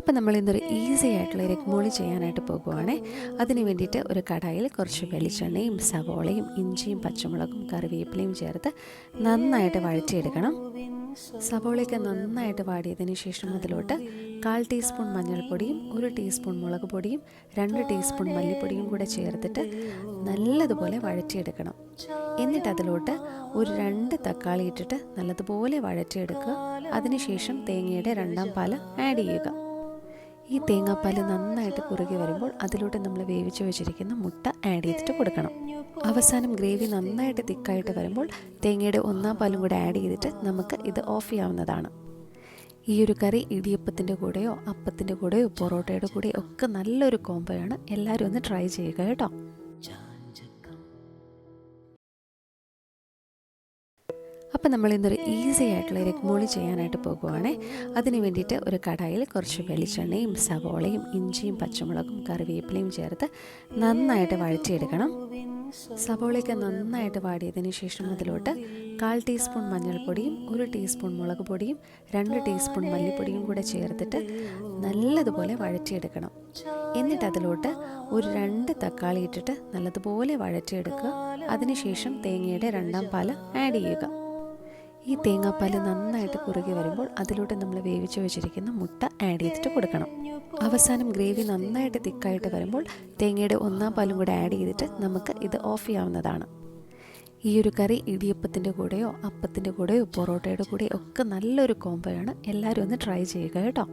അപ്പോൾ നമ്മൾ ഇന്നൊരു ഈസി ആയിട്ടുള്ള രക്മോളി ചെയ്യാനായിട്ട് പോകുവാണേ. അതിന് വേണ്ടിയിട്ട് ഒരു കടായിൽ കുറച്ച് വെളിച്ചെണ്ണയും സവോളയും ഇഞ്ചിയും പച്ചമുളകും കറിവേപ്പിലയും ചേർത്ത് നന്നായിട്ട് വഴറ്റിയെടുക്കണം. സവോളയൊക്കെ നന്നായിട്ട് വാടിയതിന് ശേഷം അതിലോട്ട് 1/4 ടീസ്പൂൺ മഞ്ഞൾപ്പൊടിയും 1 ടീസ്പൂൺ മുളക് പൊടിയും 2 ടീസ്പൂൺ മല്ലിപ്പൊടിയും കൂടെ ചേർത്തിട്ട് നല്ലതുപോലെ വഴറ്റിയെടുക്കണം. എന്നിട്ട് അതിലോട്ട് ഒരു 2 തക്കാളി ഇട്ടിട്ട് നല്ലതുപോലെ വഴറ്റിയെടുക്കുക. അതിനുശേഷം തേങ്ങയുടെ 2ാം പാല് ആഡ് ചെയ്യുക. ഈ തേങ്ങാപ്പാൽ നന്നായിട്ട് കുറുകി വരുമ്പോൾ അതിലോട്ട് നമ്മൾ വേവിച്ച് വെച്ചിരിക്കുന്ന മുട്ട ആഡ് ചെയ്തിട്ട് കൊടുക്കണം. അവസാനം ഗ്രേവി നന്നായിട്ട് തിക്കായിട്ട് വരുമ്പോൾ തേങ്ങയുടെ 1ാം പാലും കൂടെ ആഡ് ചെയ്തിട്ട് നമുക്ക് ഇത് ഓഫ് ചെയ്യാവുന്നതാണ്. ഈ ഒരു കറി ഇടിയപ്പത്തിൻ്റെ കൂടെയോ അപ്പത്തിൻ്റെ കൂടെയോ പൊറോട്ടയുടെ കൂടെയോ ഒക്കെ നല്ലൊരു കോംബോയാണ്. എല്ലാവരും ഒന്ന് ട്രൈ ചെയ്യുക കേട്ടോ. അപ്പോൾ നമ്മൾ ഇന്നൊരു ഈസി ആയിട്ടുള്ള രക്മോളി ചെയ്യാനായിട്ട് പോകുവാണേ. അതിന് വേണ്ടിയിട്ട് ഒരു കടായിൽ കുറച്ച് വെളിച്ചെണ്ണയും സവോളയും ഇഞ്ചിയും പച്ചമുളകും കറിവേപ്പിലയും ചേർത്ത് നന്നായിട്ട് വഴറ്റിയെടുക്കണം. സവോളയൊക്കെ നന്നായിട്ട് വാടിയതിന് ശേഷം അതിലോട്ട് 1/4 ടീസ്പൂൺ മഞ്ഞൾപ്പൊടിയും 1 ടീസ്പൂൺ മുളക് പൊടിയും 2 ടീസ്പൂൺ മല്ലിപ്പൊടിയും കൂടെ ചേർത്തിട്ട് നല്ലതുപോലെ വഴറ്റിയെടുക്കണം. എന്നിട്ട് അതിലോട്ട് ഒരു 2 തക്കാളി ഇട്ടിട്ട് നല്ലതുപോലെ വഴറ്റിയെടുക്കുക. അതിനുശേഷം തേങ്ങയുടെ 2ാം പാല് ആഡ് ചെയ്യുക. ഈ തേങ്ങാപ്പാൽ നന്നായിട്ട് കുറുകി വരുമ്പോൾ അതിലോട്ട് നമ്മൾ വേവിച്ച് വെച്ചിരിക്കുന്ന മുട്ട ആഡ് ചെയ്തിട്ട് കൊടുക്കണം. അവസാനം ഗ്രേവി നന്നായിട്ട് തിക്കായിട്ട് വരുമ്പോൾ തേങ്ങയുടെ 1ാം പാലും കൂടെ ആഡ് ചെയ്തിട്ട് നമുക്ക് ഇത് ഓഫ് ചെയ്യാവുന്നതാണ്. ഈ ഒരു കറി ഇടിയപ്പത്തിൻ്റെ കൂടെയോ അപ്പത്തിൻ്റെ കൂടെയോ പൊറോട്ടയുടെ കൂടെയോ ഒക്കെ നല്ലൊരു കോംബോയാണ്. എല്ലാവരും ഒന്ന് ട്രൈ ചെയ്യുക കേട്ടോ.